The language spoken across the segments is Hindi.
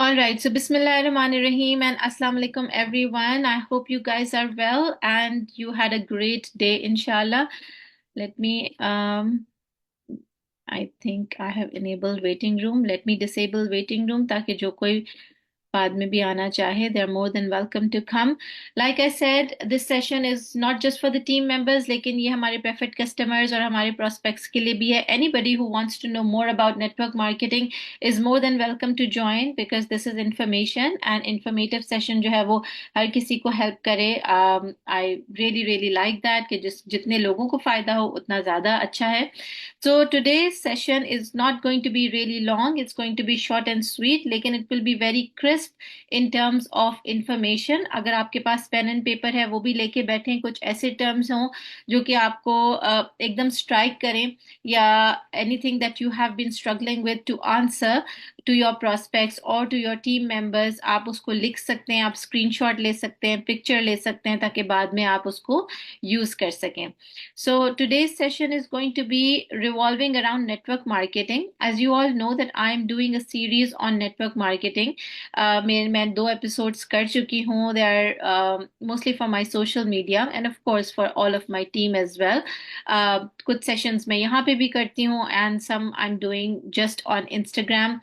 All right, so Bismillahirrahmanirrahim and Assalamu alaikum everyone. I hope you guys are well and you had a great day, inshallah. Let me, I think I have enabled waiting room. Let me disable waiting room ताकि जो कोई बाद में भी आना चाहे, they're more than welcome to come. Like I said, this session is not just for the team members, लेकिन ये हमारे preferred customers और हमारे prospects के लिए भी है. Anybody who wants to know more about network marketing is more than welcome to join because this is information and informative session जो है वो हर किसी को help करे. I really like that कि जितने लोगों को फायदा हो उतना ज़्यादा अच्छा है. So today's session is not going to be really long. It's going to be short and sweet, लेकिन it will be very crisp in terms of information. अगर आपके पास पेन एंड पेपर है वो भी लेके बैठें, कुछ ऐसे टर्म्स हों जो कि आपको एकदम स्ट्राइक करें या anything that you have been struggling with to answer to your prospects or to your team members, आप उसको लिख सकते हैं, आप स्क्रीनशॉट ले सकते हैं, पिक्चर ले सकते हैं ताकि बाद में आप उसको यूज कर सकें. So today's session is going to be revolving around network marketing. As you all know that I am doing a series on network marketing. मैं दो episodes कर चुकी हूँ. They are mostly for my social media and of course for all of my team as well. कुछ sessions मैं यहाँ पे भी करती हूँ and some I'm doing just on Instagram.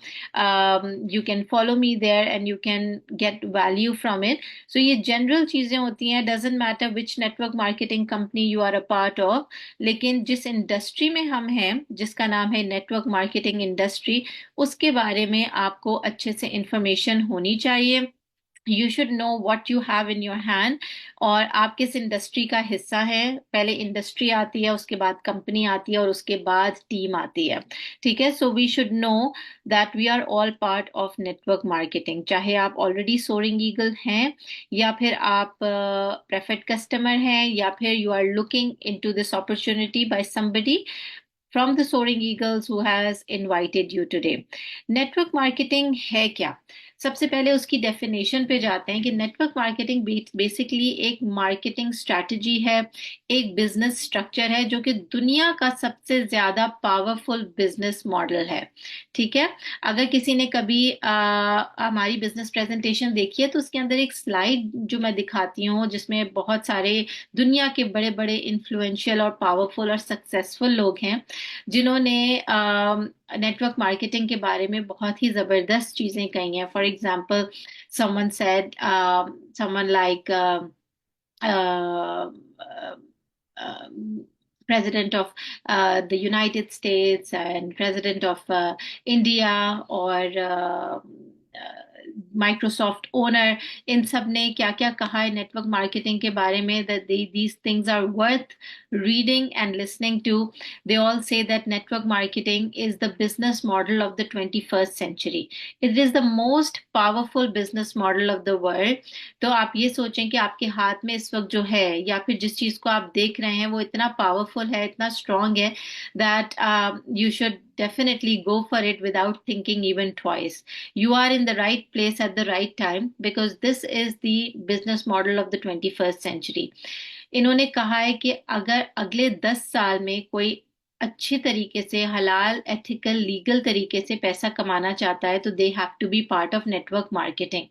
You can follow me there and you can get value from it. So ये general चीजें होती हैं. Doesn't matter which network marketing company you are a part of. लेकिन जिस इंडस्ट्री में हम हैं जिसका नाम है नेटवर्क मार्केटिंग इंडस्ट्री, उसके बारे में आपको अच्छे से इंफॉर्मेशन होनी चाहिए. You should know what you have in your hand और आप किस इंडस्ट्री का हिस्सा है. पहले इंडस्ट्री आती है, उसके बाद कंपनी आती है और उसके बाद टीम आती है. ठीक है, so we should know that we are all part of network marketing. चाहे आप ऑलरेडी सोरिंग ईगल हैं या फिर आप प्रेफर्ड कस्टमर हैं या फिर you are looking into this opportunity by somebody from the Soaring Eagles who has invited you today. Network marketing है क्या? सबसे पहले उसकी डेफिनेशन पे जाते हैं कि नेटवर्क मार्केटिंग बेसिकली एक मार्केटिंग स्ट्रैटेजी है, एक बिजनेस स्ट्रक्चर है जो कि दुनिया का सबसे ज्यादा पावरफुल बिजनेस मॉडल है. ठीक है, अगर किसी ने कभी हमारी बिजनेस प्रेजेंटेशन देखी है तो उसके अंदर एक स्लाइड जो मैं दिखाती हूँ जिसमें बहुत सारे दुनिया के बड़े बड़े इन्फ्लुएंशियल और पावरफुल और सक्सेसफुल लोग हैं जिन्होंने नेटवर्क मार्केटिंग के बारे में बहुत ही जबरदस्त चीजें कही हैं. For example someone said, someone like president of the United States and president of India or Microsoft owner, इन सब ने क्या क्या कहा है नेटवर्क मार्केटिंग के बारे में, that these things are worth reading and listening to. They all say that network marketing is the business model of the 21st century. It is the most powerful business model of the world. तो आप ये सोचें कि आपके हाथ में इस वक्त जो है या फिर जिस चीज को आप देख रहे हैं वो इतना पावरफुल है, इतना स्ट्रांग है that you should definitely go for it without thinking even twice. You are in the right place at the right time because this is the business model of the 21st century. इन्होंने कहा है कि अगर अगले 10 साल में कोई अच्छी तरीके से हलाल एथिकल लीगल तरीके से पैसा कमाना चाहता है तो they have to be part of network marketing.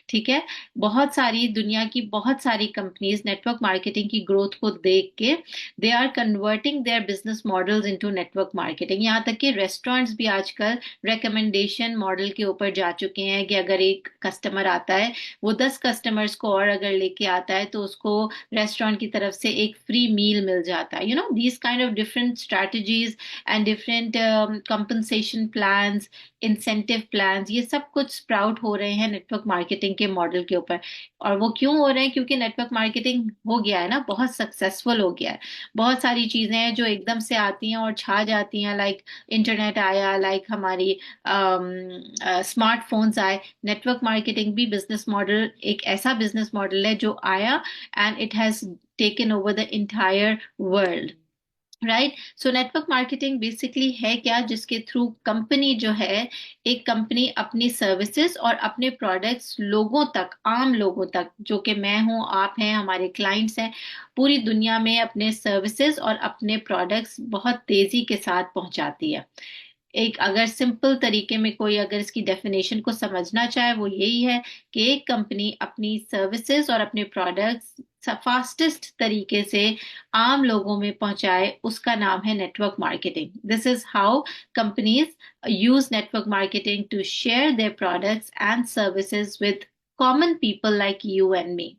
ठीक है, बहुत सारी दुनिया की बहुत सारी कंपनीज नेटवर्क मार्केटिंग की ग्रोथ को देख के they are converting their business models into network marketing. यहाँ तक कि रेस्टोरेंट्स भी आजकल रिकमेंडेशन मॉडल के ऊपर जा चुके हैं कि अगर एक कस्टमर आता है वो 10 कस्टमर्स को और अगर लेके आता है तो उसको रेस्टोरेंट की तरफ से एक फ्री मील मिल जाता है. You know these kind of different strategies and different compensation plans, incentive plans, ये सब कुछ स्प्राउट हो रहे हैं नेटवर्क मार्केटिंग के मॉडल के ऊपर. और वो क्यों हो रहे हैं? क्योंकि नेटवर्क मार्केटिंग हो गया है ना, बहुत सक्सेसफुल हो गया है. बहुत सारी चीजें हैं जो एकदम से आती हैं और छा जाती हैं, लाइक इंटरनेट आया, लाइक हमारी स्मार्टफोन्स आए. नेटवर्क मार्केटिंग भी बिजनेस मॉडल एक ऐसा बिजनेस मॉडल है जो आया and it has taken over the entire world. Right, so network marketing basically है क्या? जिसके थ्रू कंपनी जो है, एक कंपनी अपनी सर्विसेज और अपने प्रोडक्ट्स लोगों तक, आम लोगों तक, जो कि मैं हूं, आप हैं, हमारे क्लाइंट्स हैं, पूरी दुनिया में अपने सर्विसेज और अपने प्रोडक्ट्स बहुत तेजी के साथ पहुंचाती है. एक अगर सिंपल तरीके में कोई अगर इसकी डेफिनेशन को समझना चाहे वो यही है कि एक कंपनी अपनी सर्विसेज और अपने प्रोडक्ट्स फास्टेस्ट तरीके से आम लोगों में पहुंचाए, उसका नाम है network marketing. This is how companies use network marketing to share their products and services with common people like you and me.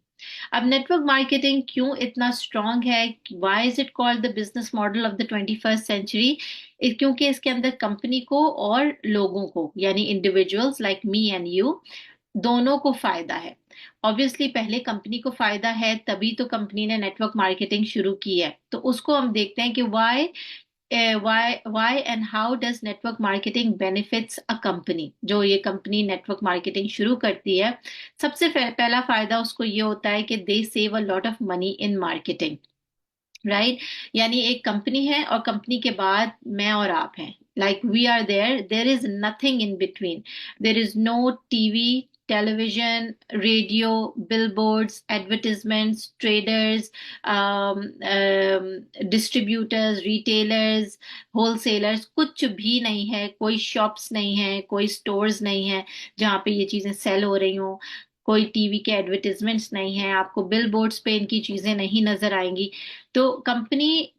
अब नेटवर्क मार्केटिंग क्यों इतना स्ट्रांग है, why is it called the business model of the 21st century? क्योंकि इसके अंदर कंपनी को और लोगों को यानी individuals like me and you दोनों को फायदा है। ऑब्वियसली पहले कंपनी को फायदा है तभी तो कंपनी ने नेटवर्क मार्केटिंग शुरू की है, तो उसको हम देखते हैं कि why and how does network marketing benefits a company। जो ये कंपनी नेटवर्क मार्केटिंग शुरू करती है, सबसे पहला फायदा उसको ये होता है कि they save a lot of money in marketing, right? यानी एक कंपनी है और कंपनी के बाद मैं और आप हैं, like we are there is nothing in between. There is no TV, television, radio, billboards, advertisements, traders, distributors, retailers, wholesalers, कुछ भी नहीं है, कोई शॉप्स नहीं है, कोई स्टोर्स नहीं है जहाँ पे ये चीजें सेल हो रही हो, कोई टीवी के एडवर्टिजमेंट्स नहीं है, आपको बिल बोर्ड्स पे इनकी चीजें नहीं नजर आएंगी। तो कंपनी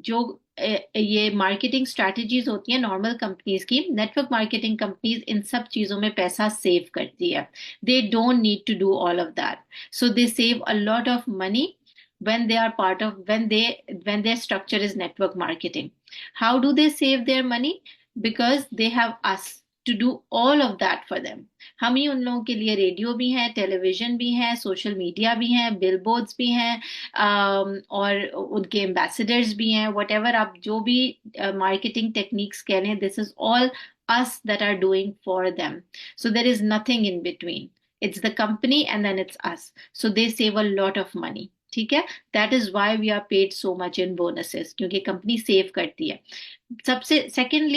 जो ये मार्केटिंग स्ट्रैटेजीज होती हैं नॉर्मल कंपनीज की, नेटवर्क मार्केटिंग कंपनीज इन सब चीजों में पैसा सेव करती है। They don't need to do all of that, so they save a lot of money when they are part of when their structure is network marketing. How do they save their money? Because they have us to do all of that for them. हम ही उन लोगों के लिए रेडियो भी है, टेलीविजन भी है, सोशल मीडिया भी है, बिलबोर्ड्स भी हैं, और उनके एम्बेसडर्स भी हैं, वट एवर आप जो भी मार्केटिंग टेक्निक्स कह लें, this is all us that are doing for them. So there is nothing in between. It's the company and then it's us. So they save a lot of money. ठीक है? That is why we are paid so much in bonuses, क्योंकि कंपनी सेव करती है। सेकंड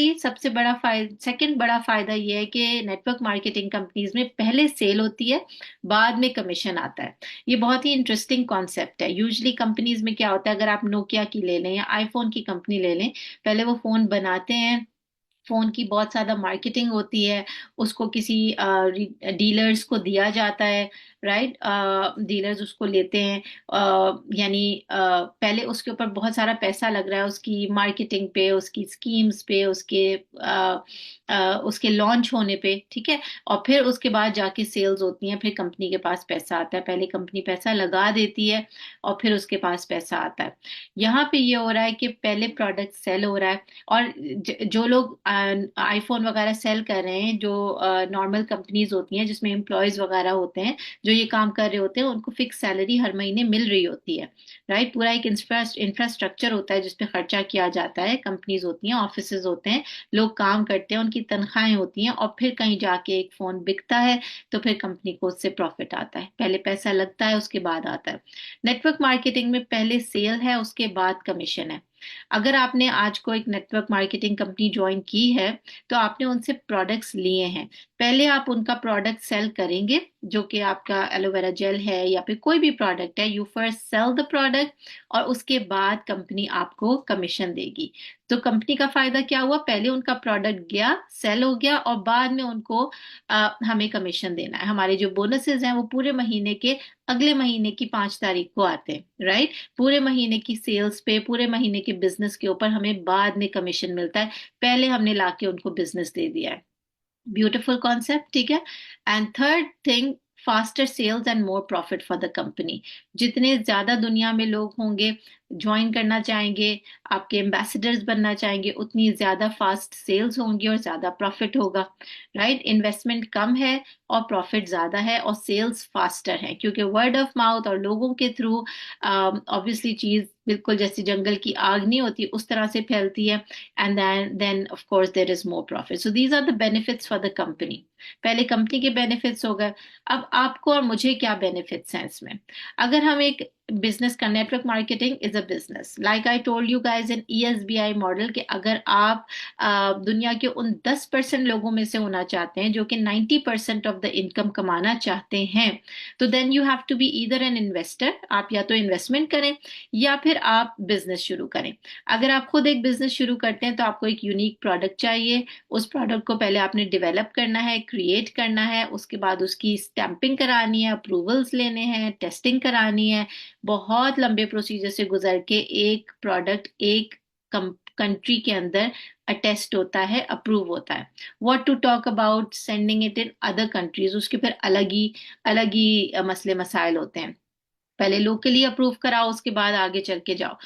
बड़ा फायदा ये है कि नेटवर्क मार्केटिंग कंपनीज में पहले सेल होती है, बाद में कमीशन आता है। ये बहुत ही इंटरेस्टिंग कॉन्सेप्ट है। यूजुअली कंपनीज में क्या होता है, अगर आप नोकिया की ले लें या आईफोन की कंपनी ले लें, पहले वो फोन बनाते हैं, फोन की बहुत ज्यादा मार्केटिंग होती है, उसको किसी डीलर्स को दिया जाता है, राइट? डीलर्स उसको लेते हैं, यानी पहले उसके ऊपर बहुत सारा पैसा लग रहा है, उसकी मार्केटिंग पे, उसकी स्कीम्स पे, उसके लॉन्च होने पे, ठीक है? और फिर उसके बाद जाके सेल्स होती हैं, फिर कंपनी के पास पैसा आता है। पहले कंपनी पैसा लगा देती है और फिर उसके पास पैसा आता है। यहाँ पे ये हो रहा है कि पहले प्रोडक्ट सेल हो रहा है, और जो लोग आईफोन वगैरह सेल कर रहे हैं, जो नॉर्मल कंपनीज होती हैं जिसमें एम्प्लॉयज वगैरह होते हैं जो ये काम कर रहे होते हैं, उनको फिक्स सैलरी हर महीने मिल रही होती है, राइट? पूरा एक इंफ्रास्ट्रक्चर होता है जिसपे खर्चा किया जाता है। कंपनीज होती हैं, ऑफिसेज होते हैं, लोग काम करते हैं, उनकी तनख्वाहें होती हैं, और फिर कहीं जाके एक फोन बिकता है तो फिर कंपनी को उससे प्रॉफिट आता है। पहले पैसा लगता है, उसके बाद आता है। नेटवर्क मार्केटिंग में पहले सेल है, उसके बाद कमीशन है। अगर आपने आज को एक नेटवर्क मार्केटिंग कंपनी ज्वाइन की है तो आपने उनसे प्रोडक्ट्स लिए हैं, पहले आप उनका प्रोडक्ट सेल करेंगे, जो कि आपका एलोवेरा जेल है या फिर कोई भी प्रोडक्ट है। You first sell the product और उसके बाद कंपनी आपको कमीशन देगी। तो कंपनी का फायदा क्या हुआ, पहले उनका प्रोडक्ट गया, सेल हो गया, और बाद में उनको हमें कमीशन देना है। हमारे जो बोनसेस हैं वो पूरे महीने के अगले महीने की 5 तारीख को आते हैं, राइट? पूरे महीने की सेल्स पे, पूरे महीने के बिजनेस के ऊपर हमें बाद में कमीशन मिलता है, पहले हमने लाके उनको बिजनेस दे दिया है। ब्यूटिफुल कॉन्सेप्ट, ठीक है? And third thing, faster sales and more profit for the company. जितने ज्यादा दुनिया में लोग होंगे, ज्वाइन करना चाहेंगे, आपके एम्बेसडर्स बनना चाहेंगे, उतनी ज्यादा फास्ट सेल्स होंगी और ज्यादा प्रॉफिट होगा, राइट? इन्वेस्टमेंट कम है और प्रॉफिट ज्यादा है और सेल्स फास्टर है, क्योंकि वर्ड ऑफ माउथ और लोगों के थ्रू ऑब्वियसली चीज बिल्कुल जैसे जंगल की आग नहीं होती उस तरह से फैलती है। And then of course there is more profit. So these are the benefits for the company. पहले कंपनी के बेनिफिट्स हो गए, अब आपको और मुझे क्या बेनिफिट्स हैं इसमें? अगर हम एक बिजनेस का, network marketing is a business, like I told you guys in ESBI model कि अगर आप दुनिया के उन 10% लोगों में से होना चाहते हैं जो कि 90% ऑफ द इनकम कमाना चाहते हैं, तो then you have to be either an investor, आप या तो इन्वेस्टमेंट करें या फिर आप बिजनेस शुरू करें। अगर आप खुद एक बिजनेस शुरू करते हैं तो आपको एक यूनिक प्रोडक्ट चाहिए, उस प्रोडक्ट को पहले आपने डेवलप करना है, क्रिएट करना है, उसके बाद उसकी स्टैंपिंग करानी है, अप्रूवल्स लेने हैं, टेस्टिंग करानी है, बहुत लंबे प्रोसीजर से गुजर के एक प्रोडक्ट एक कंट्री के अंदर अटेस्ट होता है, अप्रूव होता है। What to talk about sending it in other countries, उसके फिर अलग ही मसले मसाइल होते हैं। पहले लोकली अप्रूव कराओ, उसके बाद आगे चल के जाओ।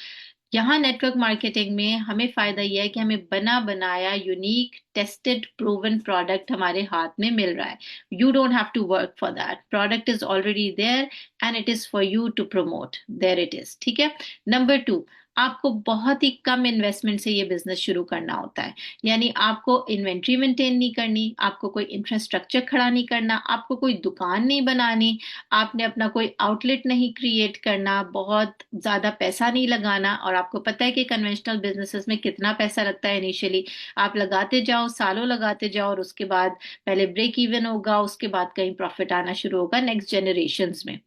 यहाँ नेटवर्क मार्केटिंग में हमें फायदा यह है कि हमें बना बनाया यूनिक टेस्टेड प्रूवन प्रोडक्ट हमारे हाथ में मिल रहा है। You don't have to work for that, product is already there and it is for you to promote, there it is. ठीक है। नंबर टू, आपको बहुत ही कम इन्वेस्टमेंट से ये बिजनेस शुरू करना होता है। यानी आपको इन्वेंट्री मेंटेन नहीं करनी, आपको कोई इंफ्रास्ट्रक्चर खड़ा नहीं करना, आपको कोई दुकान नहीं बनानी, आपने अपना कोई आउटलेट नहीं क्रिएट करना, बहुत ज्यादा पैसा नहीं लगाना। और आपको पता है कि कन्वेंशनल बिजनेसेस में कितना पैसा लगता है इनिशियली, आप लगाते जाओ, सालों लगाते जाओ, और उसके बाद पहले ब्रेक इवन होगा, उसके बाद कहीं प्रॉफिट आना शुरू होगा नेक्स्ट जनरेशन्स में।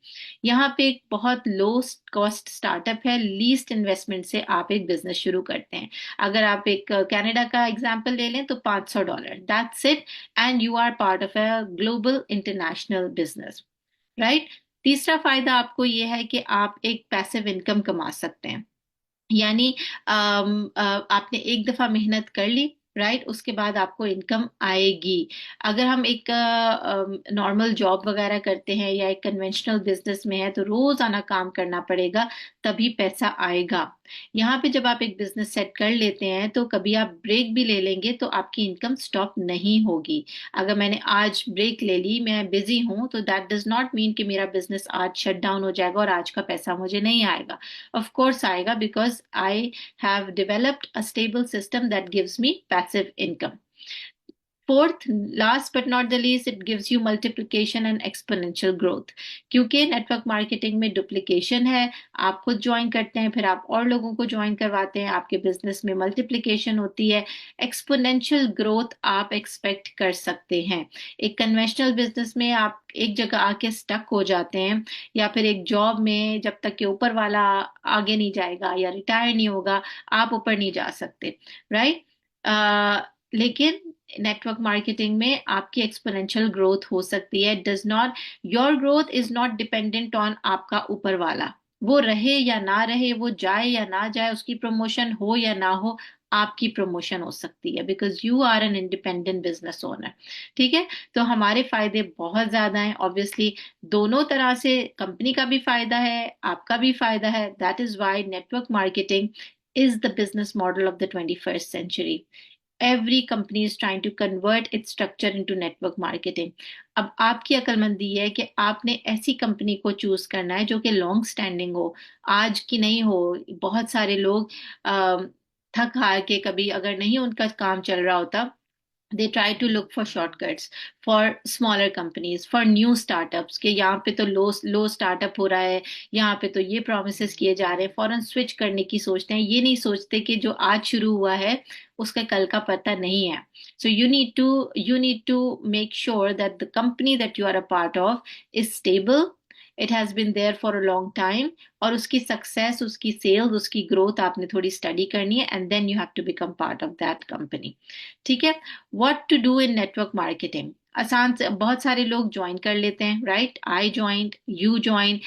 यहाँ पे एक बहुत लो कॉस्ट स्टार्टअप है, लीस्ट इन्वेस्टमेंट से आप एक बिजनेस शुरू करते हैं। अगर आप एक कनाडा का एग्जांपल ले लें तो $500, that's it, and you are part of a global international business, right. तीसरा फायदा आपको यह है कि आप एक पैसिव इनकम कमा सकते हैं। यानी आपने एक दफा मेहनत कर ली, राइट, उसके बाद आपको इनकम आएगी। अगर हम एक नॉर्मल जॉब वगैरह करते हैं या एक कन्वेंशनल बिजनेस में है तो रोज आना काम करना पड़ेगा, तभी पैसा आएगा। यहाँ पे जब आप एक बिजनेस सेट कर लेते हैं तो कभी आप ब्रेक भी ले लेंगे तो आपकी इनकम स्टॉप नहीं होगी। अगर मैंने आज ब्रेक ले ली, मैं बिजी हूं, तो दैट डज नॉट मीन कि मेरा बिजनेस आज शट डाउन हो जाएगा और आज का पैसा मुझे नहीं आएगा। ऑफ कोर्स आएगा, because I have developed a stable system that gives me passive income. Fourth, last but not the least, it gives you multiplication and exponential growth. क्योंकि नेटवर्क मार्केटिंग में डुप्लीकेशन है, आप खुद ज्वाइन करते हैं, फिर आप और लोगों को ज्वाइन करवाते हैं, आपके बिजनेस में मल्टीप्लिकेशन होती है, एक्सपोनेंशियल ग्रोथ आप एक्सपेक्ट कर सकते हैं। एक कन्वेंशनल बिजनेस में आप एक जगह आके स्टक हो जाते हैं, या फिर एक जॉब में जब तक कि ऊपर वाला आगे नहीं जाएगा या रिटायर नहीं होगा, आप ऊपर नहीं जा सकते, राइट। लेकिन नेटवर्क मार्केटिंग में आपकी एक्सपोनेंशियल ग्रोथ हो सकती है। Does not, your growth is not dependent on आपका ऊपर वाला, वो रहे या ना रहे, वो जाए या ना जाए, उसकी प्रमोशन हो या ना हो, आपकी प्रमोशन हो सकती है, because you are an independent business owner. ठीक है। तो हमारे फायदे बहुत ज्यादा हैं, ऑब्वियसली दोनों तरह से, कंपनी का भी फायदा है, आपका भी फायदा है। That is why network marketing is the business model of the 21st century. Every company is trying to convert its structure into network marketing. अब आपकी अक्लमंदी है कि आपने ऐसी कंपनी को चूज करना है जो कि लॉन्ग स्टैंडिंग हो, आज की नहीं हो। बहुत सारे लोग थक हार के, कभी अगर नहीं उनका काम चल रहा होता, they try to look for shortcuts for smaller companies, for new startups, कि यहाँ पे तो लो स्टार्टअप हो रहा है, यहाँ पे तो ये प्रोमिस किए जा रहे हैं, फौरन स्विच करने की सोचते हैं। ये नहीं सोचते कि जो आज शुरू हुआ है उसका कल का पता नहीं है। So you need to make sure that the company that you are a part of is stable, it has been there for a long time, और उसकी सक्सेस, उसकी सेल्स, उसकी ग्रोथ आपने थोड़ी स्टडी करनी है, and then you have to become part of that company. ठीक है। What to do in network marketing, आसान से बहुत सारे लोग ज्वाइन कर लेते हैं, right. I joined, you join,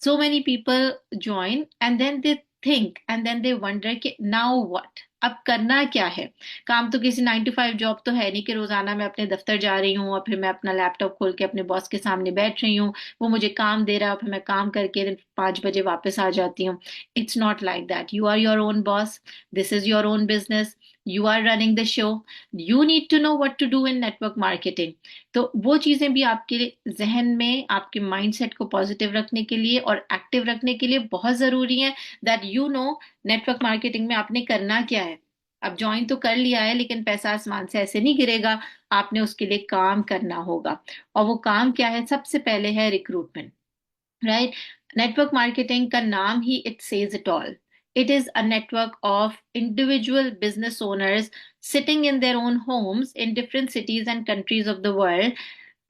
so many people join and then they think and then they wonder कि now what, अब करना क्या है। काम तो किसी 9 to 5 जॉब तो है नहीं कि रोजाना मैं अपने दफ्तर जा रही हूँ और फिर मैं अपना लैपटॉप खोल के अपने बॉस के सामने बैठ रही हूँ, वो मुझे काम दे रहा है और फिर मैं काम करके 5 बजे वापस आ जाती हूँ। It's not like that, you are your own boss, this is your own business, you are running the show, you need to know what to do in network marketing. तो वो चीजें भी आपके जहन में, आपके माइंडसेट को पॉजिटिव रखने के लिए और एक्टिव रखने के लिए बहुत जरूरी है, that you no network marketing में आपने करना क्या है। अब ज्वाइन तो कर लिया है, लेकिन पैसा आसमान से ऐसे नहीं गिरेगा, आपने उसके लिए काम करना होगा। और वो काम क्या है, सबसे पहले है रिक्रूटमेंट, राइट। नेटवर्क मार्केटिंग का नाम ही it says it all. It is a network of individual business owners sitting in their own homes in different cities and countries of the world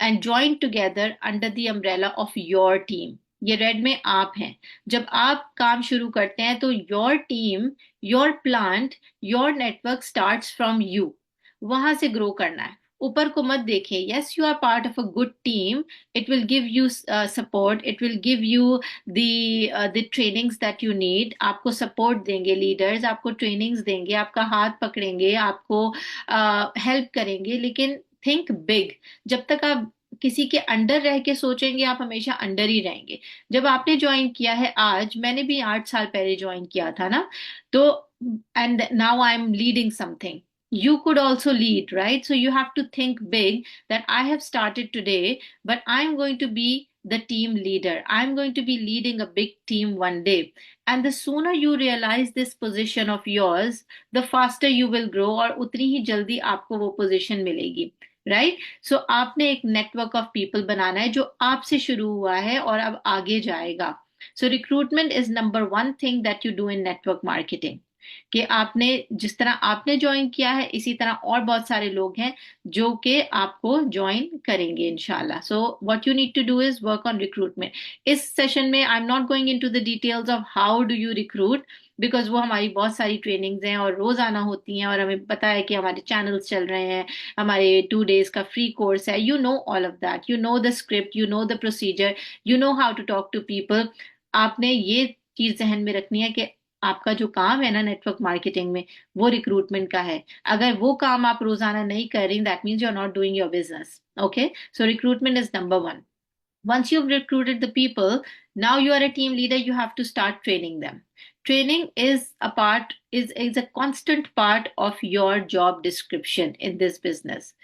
and joined together under the umbrella of your team. ये रेड में आप हैं. जब आप काम शुरू करते हैं तो your team, your plant, your network starts from you. वहां से ग्रो करना है. ऊपर को मत देखिए. Yes, you are part of a good team. It will give you support. It will give you the trainings that you need. आपको सपोर्ट देंगे लीडर्स, आपको ट्रेनिंग्स देंगे, आपका हाथ पकड़ेंगे, आपको हेल्प करेंगे. लेकिन थिंक बिग. जब तक आप किसी के अंडर रह के सोचेंगे आप हमेशा अंडर ही रहेंगे. जब आपने ज्वाइन किया है आज, मैंने भी 8 साल पहले ज्वाइन किया था ना, तो and now I am leading something. You could also lead, right? So you have to think big that I have started today, but I'm going to be the team leader. I'm going to be leading a big team one day. And the sooner you realize this position of yours, the faster you will grow और उतनी ही जल्दी आपको वो position मिलेगी. राइट. सो आपने एक नेटवर्क ऑफ पीपल बनाना है जो आपसे शुरू हुआ है और अब आगे जाएगा. So recruitment is number one thing that you do in network marketing. कि आपने जिस तरह आपने ज्वाइन किया है इसी तरह और बहुत सारे लोग हैं जो कि आपको ज्वाइन करेंगे इंशाल्लाह. So what you need to do is work on recruitment. इस सेशन में I am not going into the details of how do you recruit, because वो हमारी बहुत सारी ट्रेनिंग्स हैं और रोजाना होती हैं और हमें पता है कि हमारे चैनल्स चल रहे हैं, हमारे 2 days का फ्री कोर्स है. You know all of that. You know the script, you know the procedure, you know how to talk to people. आपने ये चीज जहन में रखनी है कि आपका जो काम है ना नेटवर्क मार्केटिंग में, वो रिक्रूटमेंट का है. अगर वो काम आप रोजाना नहीं कर रही, that means you are not doing your business. Okay. So recruitment is number one. Once you've recruited the people, now you are a team leader, you have to start training them. Training is a constant part of your job description in this business.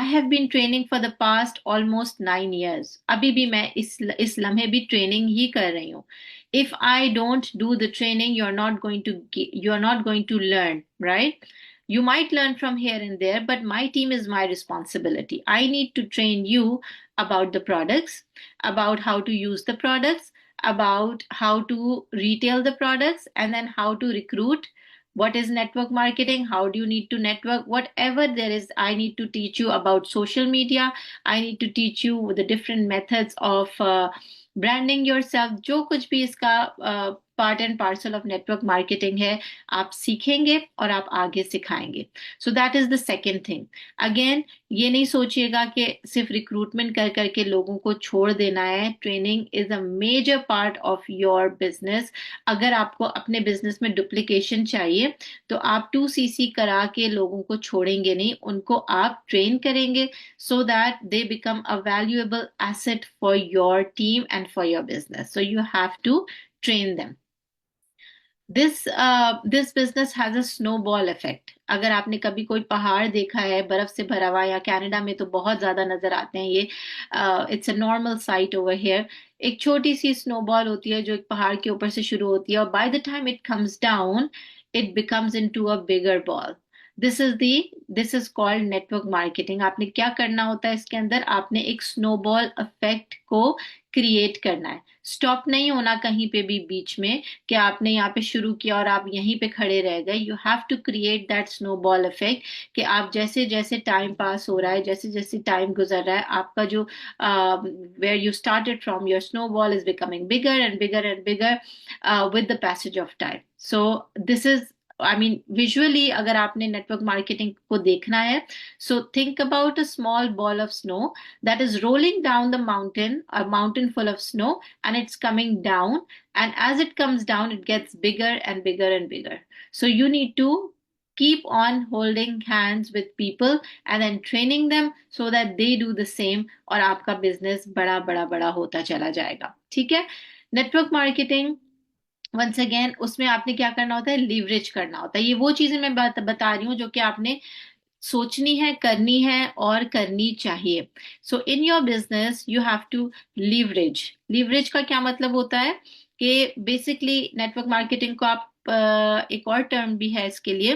I have been training for the past almost 9 years. अभी भी मैं इस लम्हे भी ट्रेनिंग ही कर रही हूँ. If I don't do the training, you're not going to learn, right? You might learn from here and there, but my team is my responsibility. I need to train you about the products, about how to use the products, about how to retail the products, and then how to recruit. What is network marketing? How do you need to network? Whatever there is, I need to teach you about social media. I need to teach you the different methods of branding yourself. जो कुछ भी इसका part and parcel of network marketing है, आप सीखेंगे और आप आगे सिखाएंगे. सो that is the second thing. Again, ये नहीं सोचिएगा कि सिर्फ रिक्रूटमेंट कर करके लोगों को छोड़ देना है. Training is a major part of your business. अगर आपको अपने बिजनेस में डुप्लीकेशन चाहिए तो आप 2cc करा के लोगों को छोड़ेंगे नहीं, उनको आप ट्रेन करेंगे so that they become a valuable asset for your team and for your business. So you have to train them. This business has a snowball effect. अगर आपने कभी कोई पहाड़ देखा है बर्फ से भरा हुआ, या कनाडा में तो बहुत ज्यादा नजर आते हैं ये, it's a normal site over here. एक छोटी सी स्नोबॉल होती है जो एक पहाड़ के ऊपर से शुरू होती है और by the time it comes down it becomes into a bigger ball. This is called network marketing. आपने क्या करना होता है इसके अंदर, आपने एक स्नोबॉल इफेक्ट को क्रिएट करना है. स्टॉप नहीं होना कहीं पे भी बीच में कि आपने यहाँ पे शुरू किया और आप यहीं पे खड़े रह गए. You have to create that snowball effect कि आप जैसे जैसे टाइम पास हो रहा है, जैसे जैसे टाइम गुजर रहा है, आपका जो where you started from, your snowball is becoming bigger and bigger and bigger with the passage of time. So this is, I mean visually अगर आपने नेटवर्क मार्केटिंग को देखना है, so think about a small ball of snow that is rolling down the mountain, a mountain full of snow, and it's coming down. And as it comes down, it gets bigger and bigger and bigger. So you need to keep on holding hands with people and then training them so that they do the same. और आपका बिजनेस बड़ा बड़ा बड़ा होता चला जाएगा. ठीक है. नेटवर्क मार्केटिंग वंस अगेन, उसमें आपने क्या करना होता है, लीवरेज करना होता है. ये वो चीजें मैं बता रही हूँ जो कि आपने सोचनी है, करनी है और करनी चाहिए. So in your business you have to leverage. Leverage का क्या मतलब होता है कि बेसिकली नेटवर्क मार्केटिंग को आप एक और टर्म भी है इसके लिए।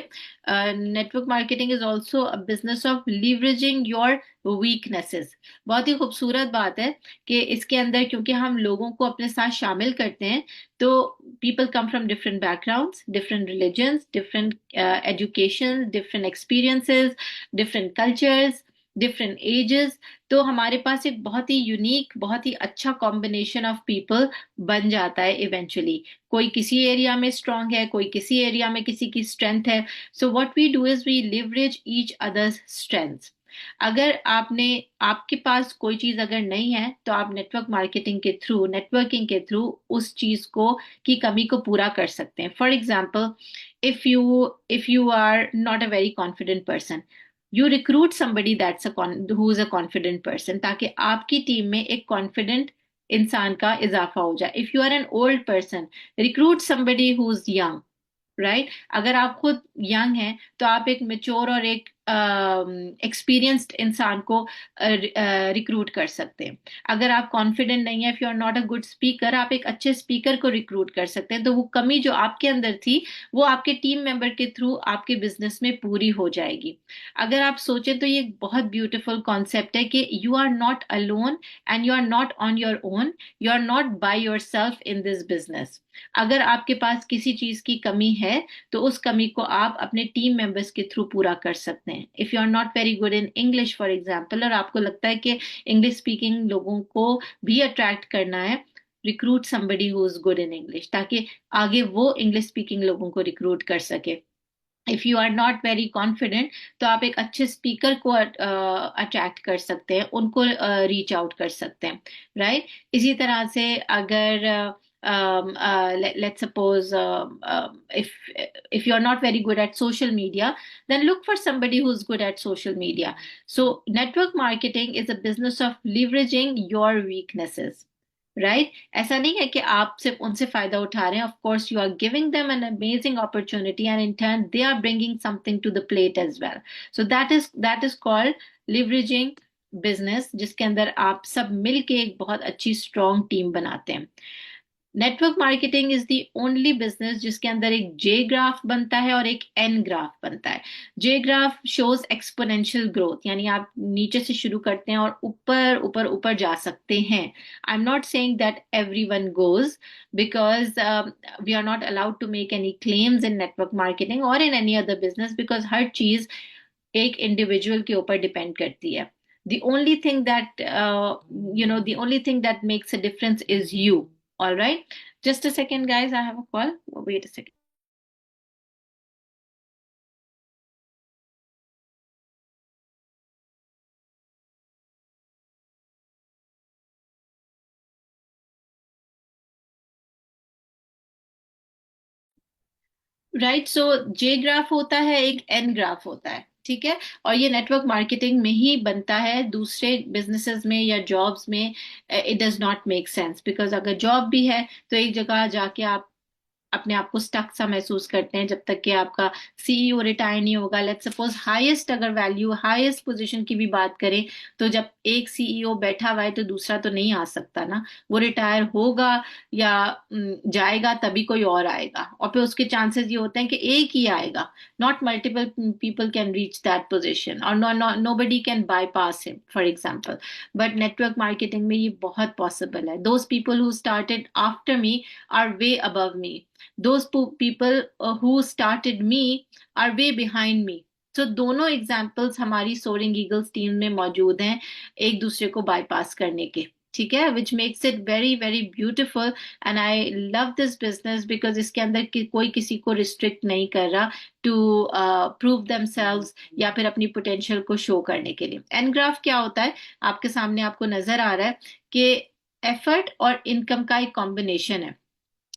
Network marketing is also a business of leveraging your weaknesses. बहुत ही खूबसूरत बात है कि इसके अंदर क्योंकि हम लोगों को अपने साथ शामिल करते हैं, तो people come from different backgrounds, different religions, different education, different experiences, different cultures, different ages। तो हमारे पास एक बहुत ही यूनिक, बहुत ही अच्छा कॉम्बिनेशन ऑफ पीपल बन जाता है इवेंचुअली। कोई किसी एरिया में स्ट्रांग है, कोई किसी एरिया में किसी की स्ट्रेंथ है। So what we do is we leverage each others strengths. अगर आपने आपके पास कोई चीज अगर नहीं है, तो आप नेटवर्क मार्केटिंग के थ्रू, नेटवर्किंग के थ्रू उस चीज को की कमी को पूरा कर सकते हैं। For example, if you are not a very confident person, you recruit somebody who is a confident person, ताकि आपकी टीम में एक कॉन्फिडेंट इंसान का इजाफा हो जाए। If you are an old person, recruit somebody who is young, right? अगर आप खुद यंग हैं, तो आप एक मेच्योर और एक एक्सपीरियंस्ड इंसान को रिक्रूट कर सकते हैं। अगर आप कॉन्फिडेंट नहीं है, if you are not a good speaker, आप एक अच्छे स्पीकर को रिक्रूट कर सकते हैं। तो वो कमी जो आपके अंदर थी, वो आपके टीम मेंबर के थ्रू आपके बिजनेस में पूरी हो जाएगी। अगर आप सोचें तो ये एक बहुत ब्यूटीफुल कॉन्सेप्ट है कि you are not alone and you are not on your own, you are not by yourself in this business. अगर आपके पास किसी चीज की कमी है, तो उस कमी को आप अपने टीम मेंबर्स के थ्रू पूरा कर सकते हैं। If you are not very good in English for example, और आपको लगता है कि इंग्लिश स्पीकिंग लोगों को भी अट्रैक्ट करना है, recruit somebody who is good in English, ताकि आगे वो इंग्लिश स्पीकिंग लोगों को रिक्रूट कर सके। If you are not very confident, तो आप एक अच्छे स्पीकर को अट्रैक्ट कर सकते हैं, उनको रीच आउट कर सकते हैं, राइट? इसी तरह से अगर let's suppose if you're not very good at social media, then look for somebody who's good at social media. So network marketing is a business of leveraging your weaknesses, right? ऐसा नहीं है कि आप सिर्फ उनसे फायदा उठा रहे हैं। Of course you are giving them an amazing opportunity and in turn they are bringing something to the plate as well. So that is called leveraging business, जिसके अंदर आप सब मिलके एक बहुत अच्छी स्ट्रॉन्ग टीम बनाते हैं। Network marketing is the only business जिसके अंदर एक जे ग्राफ बनता है और एक एन ग्राफ बनता है। जे ग्राफ शोज एक्सपोनेंशियल ग्रोथ, यानी आप नीचे से शुरू करते हैं और ऊपर ऊपर ऊपर जा सकते हैं। I am not saying that everyone goes, because we are not allowed to make any claims in network marketing और in any other business, because हर चीज एक इंडिविजुअल के ऊपर डिपेंड करती है। The only thing that the only thing that makes a difference is you. All right, just a second guys, I have a call. Wait a second. Right, so J graph होता है, एक एन ग्राफ होता है, ठीक है? और ये नेटवर्क मार्केटिंग में ही बनता है, दूसरे बिजनेसेस में या जॉब्स में it does not make sense. Because अगर जॉब भी है, तो एक जगह जाके आप अपने आप को स्टक सा महसूस करते हैं जब तक कि आपका सीईओ रिटायर नहीं होगा। लेट्स सपोज हाईएस्ट अगर वैल्यू, हाईएस्ट पोजीशन की भी बात करें, तो जब एक सीईओ बैठा हुआ है तो दूसरा तो नहीं आ सकता ना। वो रिटायर होगा या जाएगा, तभी कोई और आएगा, और फिर उसके चांसेस ये होते हैं कि एक ही आएगा। Not multiple people can reach that position, और nobody can bypass him for example. But network marketing में ये बहुत पॉसिबल है। Those people who started after me are way above me. Those people who started me are way behind me. So दोनों एग्जाम्पल्स हमारी सोरिंग ईगल्स टीम में मौजूद हैं, एक दूसरे को बाईपास करने के, ठीक है? Which makes it very very beautiful and I love this business, because इसके अंदर कोई किसी को रिस्ट्रिक्ट नहीं कर रहा टू प्रूव देमसेल्व्स या फिर अपनी पोटेंशियल को शो करने के लिए। एन ग्राफ क्या होता है? आपके सामने आपको नजर आ रहा है कि एफर्ट और इनकम का एक कॉम्बिनेशन है।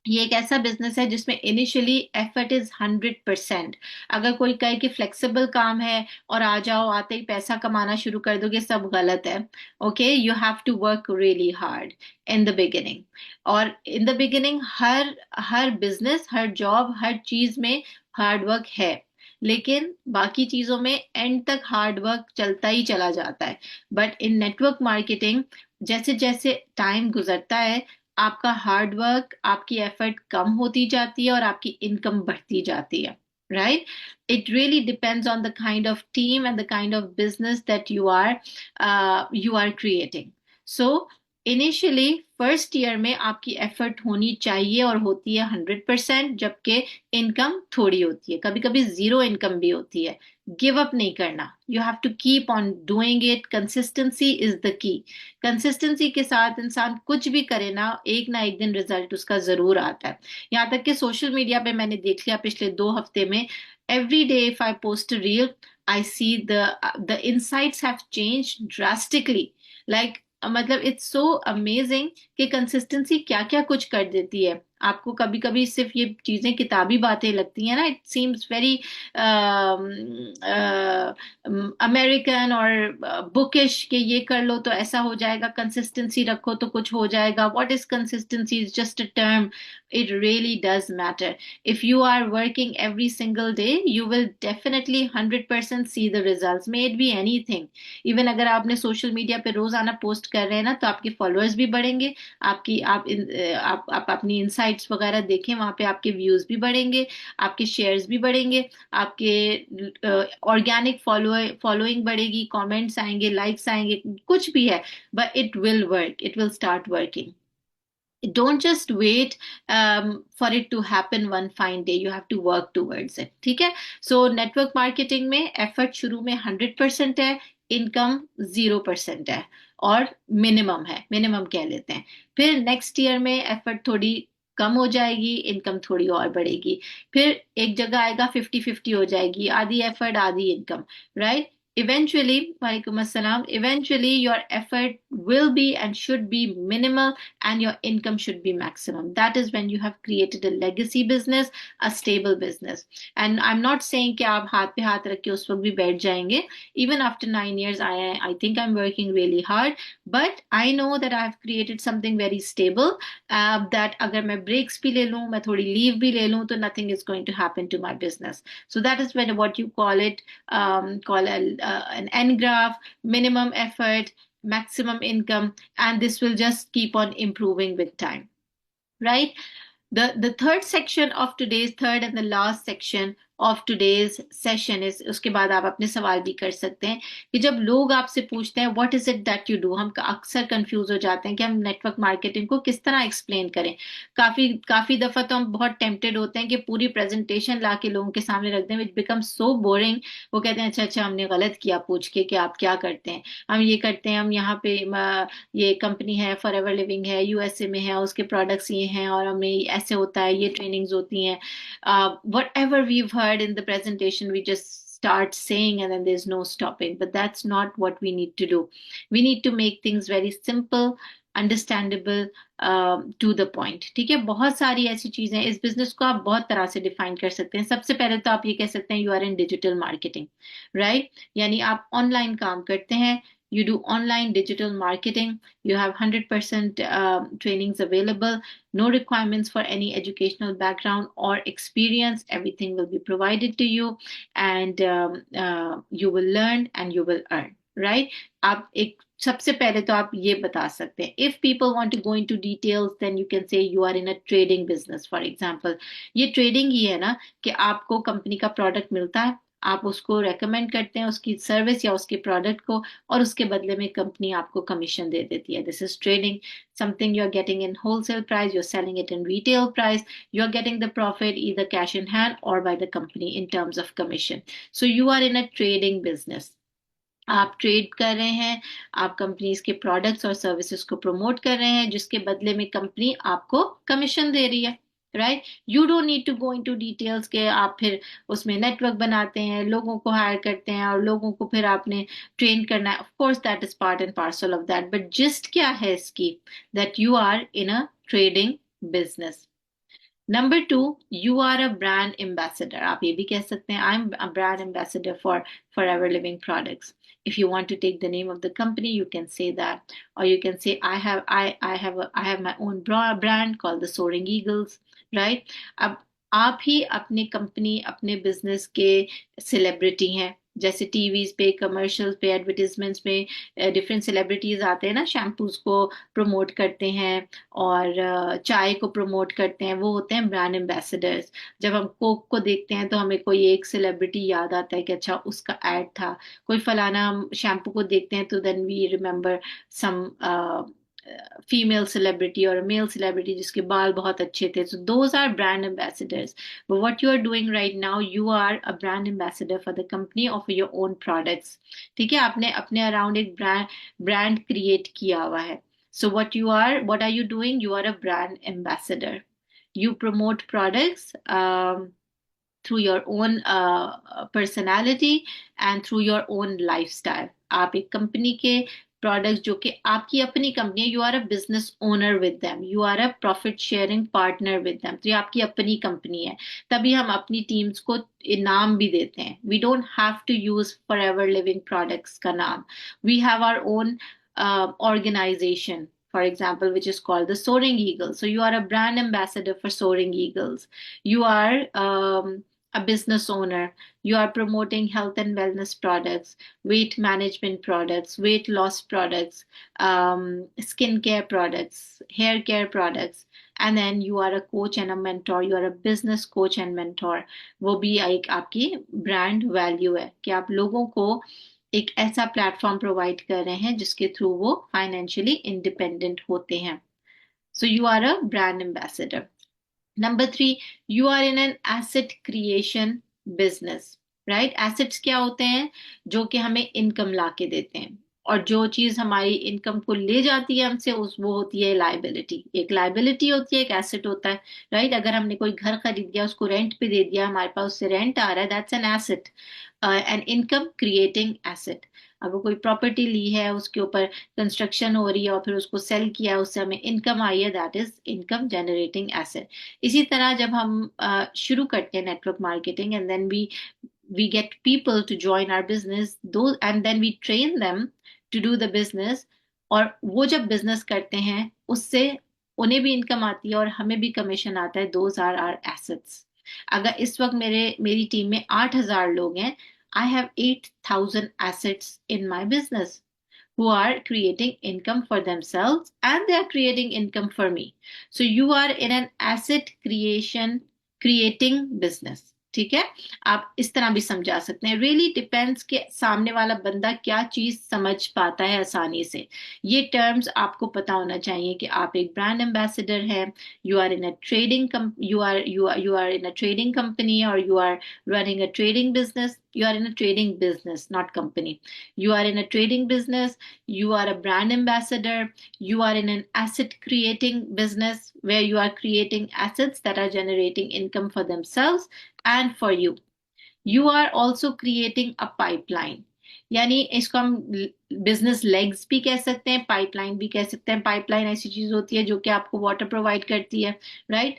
ये एक ऐसा बिजनेस है जिसमें इनिशियली एफर्ट इज 100%। अगर कोई कहे कि फ्लेक्सिबल काम है और आ जाओ, आते ही पैसा कमाना शुरू कर दोगे, सब गलत है। Okay, you have to work really hard in the beginning. और इन द बिगिनिंग हर हर बिजनेस, हर जॉब, हर चीज में हार्ड वर्क है, लेकिन बाकी चीजों में एंड तक हार्ड वर्क चलता ही चला जाता है। बट इन नेटवर्क मार्केटिंग, जैसे जैसे टाइम गुजरता है, आपका हार्ड वर्क, आपकी एफर्ट कम होती जाती है और आपकी इनकम बढ़ती जाती है, right? It really depends on the kind of team and the kind of business that you are creating. So initially first year में आपकी एफर्ट होनी चाहिए और होती है 100%, जबकि इनकम थोड़ी होती है, कभी कभी जीरो इनकम भी होती है। गिव अप नहीं करना, you have to keep on doing it, consistency is the key. Consistency के साथ इंसान कुछ भी करे ना एक दिन रिजल्ट उसका जरूर आता है। यहाँ तक कि सोशल मीडिया पे मैंने देख लिया पिछले 2 हफ्ते में, every day if I post a reel, I see the insights have changed drastically. Like मतलब इट्स सो अमेजिंग कि कंसिस्टेंसी क्या क्या कुछ कर देती है। आपको कभी कभी सिर्फ ये चीजें किताबी बातें लगती हैं ना, इट सीम्स वेरी अमेरिकन और बुकिश कि ये कर लो तो ऐसा हो जाएगा, कंसिस्टेंसी रखो तो कुछ हो जाएगा। What is consistency? Is just a term. It really does matter. If you are working every single day, you will definitely 100% see the results. May it be anything. Even अगर आपने सोशल मीडिया पे रोजाना पोस्ट कर रहे हैं ना, तो आपके फॉलोअर्स भी बढ़ेंगे, आप अपनी इनसाइट्स वगैरह देखें, वहां पे आपके व्यूज भी बढ़ेंगे, आपके शेयर्स भी बढ़ेंगे, आपके ऑर्गेनिक फॉलोइंग बढ़ेगी, कमेंट्स आएंगे, लाइक्स आएंगे, कुछ भी है, but it will work, it will start working. Don't just wait for it to happen one fine day. You have to work towards it. ठीक है? So network marketing में effort शुरू में 100% है, इनकम 0% है, और मिनिमम है, मिनिमम कह लेते हैं। फिर नेक्स्ट ईयर में एफर्ट थोड़ी कम हो जाएगी, इनकम थोड़ी और बढ़ेगी। फिर एक जगह आएगा 50-50 हो जाएगी, आधी एफर्ट आधी income, right? Eventually, walaikum assalam, eventually your effort will be and should be minimal and your income should be maximum. That is when you have created a legacy business, a stable business. And I'm not saying कि आप हाथ पे हाथ रख के उस वक्त भी बैठ जाएंगे. Even after 9 years, I think I'm working really hard, but I know that I have created something very stable. That अगर मैं breaks भी ले लूँ, मैं थोड़ी leave भी ले लूँ, तो nothing is going to happen to my business. So that is when what you call an N graph, minimum effort, maximum income, and this will just keep on improving with time, right? The third section of today's third and the last section of today's session is, उसके बाद आप अपने सवाल भी कर सकते हैं कि जब लोग आपसे पूछते हैं what is it that you do, हम अक्सर कंफ्यूज हो जाते हैं कि हम नेटवर्क मार्केटिंग को किस तरह एक्सप्लेन करें। काफी काफी दफा तो हम बहुत टेम्पटेड होते हैं कि पूरी प्रेजेंटेशन ला के लोगों के सामने रख दें, विच बिकम सो बोरिंग। वो कहते हैं अच्छा अच्छा हमने गलत किया पूछ के कि आप क्या करते हैं। हम ये करते हैं, हम यहाँ पे ये कंपनी है फॉर एवर लिविंग है, यूएसए में है, उसके प्रोडक्ट्स ये हैं और हमें ऐसे होता है, ये ट्रेनिंग्स होती हैं। Whatever we've heard in the presentation, we just start saying and then there's no stopping. But that's not what we need to do. We need to make things very simple, understandable, to the point. ठीक है? बहुत सारी ऐसी चीजें, इस बिजनेस को आप बहुत तरह से डिफाइन कर सकते हैं। सबसे पहले तो आप ये कह सकते हैं you are in digital marketing, right? यानी आप ऑनलाइन काम करते हैं, you do online digital marketing, you have 100% trainings available, no requirements for any educational background or experience, everything will be provided to you, and you will learn and you will earn, right? आप एक सबसे पहले तो आप ये बता सकते हैं, if people want to go into details then you can say you are in a trading business, for example। ये ट्रेडिंग ही है ना, कि आपको कंपनी का प्रोडक्ट मिलता है, आप उसको रेकमेंड करते हैं उसकी सर्विस या उसके प्रोडक्ट को, और उसके बदले में कंपनी आपको कमीशन दे देती है। This is trading. Something you are getting in wholesale price, you are selling it in retail price, you are getting the profit either cash in hand और by the company in terms of commission. So you are in a trading business. आप ट्रेड कर रहे हैं, आप कंपनीज के प्रोडक्ट्स और सर्विसेज को प्रमोट कर रहे हैं, जिसके बदले में कंपनी आपको कमीशन दे रही है, right? You don't need to go into details के आप फिर उसमें नेटवर्क बनाते हैं, लोगों को हायर करते हैं और लोगों को फिर आपने ट्रेन करना है। Of course that is part and parcel of that, but gist क्या है इसकी, that you are in a trading business. Number two, you are a brand ambassador. आप ये भी कह सकते हैं I'm a brand ambassador for Forever Living Products. If you want to take the name of the company, you can say that, or you can say I have my own brand called the Soaring Eagles, right? अब आप ही अपने कंपनी अपने बिजनेस के सेलिब्रिटी हैं, जैसे टीवीज पे, कमर्शियल पे, एडवर्टीजमेंट्स में डिफरेंट सेलिब्रिटीज आते हैं ना, शैम्पूज को प्रमोट करते हैं और चाय को प्रमोट करते हैं, वो होते हैं ब्रांड एम्बेसडर्स। जब हम कोक को देखते हैं तो हमें कोई एक सेलिब्रिटी याद आता है कि अच्छा उसका एड था। कोई फलाना शैम्पू को देखते हैं तो then we remember some female celebrity और मेल सेलिब्रिटी जिसके बाल बहुत अच्छे थे, so those are brand ambassadors. But what you are doing right now, you are a brand ambassador for the company of your own products. ठीक है, आपने अपने अराउंड एक ब्रांड क्रिएट किया हुआ है। So what are you doing? You are a brand ambassador. You promote products through your own personality and through your own lifestyle. आप एक कंपनी के प्रोडक्ट्स जो कि आपकी अपनी कंपनी है, you are a business owner with them, you are a profit sharing partner with them, तो ये आपकी अपनी कंपनी है। तभी हम अपनी टीम्स को इनाम भी देते हैं। We don't have to use Forever Living Products का नाम। We have our own organization, for example, which is called the Soaring Eagle. So you are a brand ambassador for Soaring Eagles. You are a business owner. You are promoting health and wellness products, weight management products, weight loss products, skin care products, hair care products. And then you are a coach and a mentor. You are a business coach and mentor. वो भी एक आपकी ब्रांड वैल्यू है कि आप लोगों को एक ऐसा प्लेटफॉर्म प्रोवाइड कर रहे हैं जिसके थ्रू वो फाइनेंशियली इंडिपेंडेंट होते हैं। So you are a brand ambassador. Number 3, you are in an asset creation business. Right, assets क्या होते हैं? जो कि हमें इनकम ला के देते हैं, और जो चीज हमारी इनकम को ले जाती है हमसे उस वो होती है लाइबिलिटी। एक लाइबिलिटी होती है, एक एसेट होता है। राइट, अगर हमने कोई घर खरीद लिया, उसको रेंट पे दे दिया, हमारे पास उससे रेंट आ रहा है, that's an asset, an income creating asset. अगर कोई प्रॉपर्टी ली है, उसके ऊपर कंस्ट्रक्शन हो रही है और फिर उसको सेल किया, उससे हमें इनकम आई है, that is income generating asset. इसी तरह जब हम शुरू करते हैं network marketing, and then we get people to join our business, those and then we train them to do the business, और वो जब बिजनेस करते हैं उससे उन्हें भी इनकम आती है और हमें भी कमीशन आता है। Those are our assets. अगर इस वक्त मेरी टीम में 8,000 लोग हैं, I have 8,000 assets in my business who are creating income for themselves and they are creating income for me. So you are in an asset creating business. ठीक है, आप इस तरह भी समझा सकते हैं। रियली डिपेंड्स कि सामने वाला बंदा क्या चीज समझ पाता है आसानी से। ये टर्म्स आपको पता होना चाहिए कि आप एक ब्रांड एम्बेसडर हैं, you are in a trading you are in a trading company, और you are running a trading business. You are in a trading business, not company. You are in a trading business. You are a brand ambassador. You are in an asset creating business where you are creating assets that are generating income for themselves and for you. You are also creating a pipeline. यानी इसको हम बिजनेस लेग्स भी कह सकते हैं, पाइपलाइन भी कह सकते हैं। पाइपलाइन ऐसी चीज होती है जो कि आपको वाटर प्रोवाइड करती है। राइट,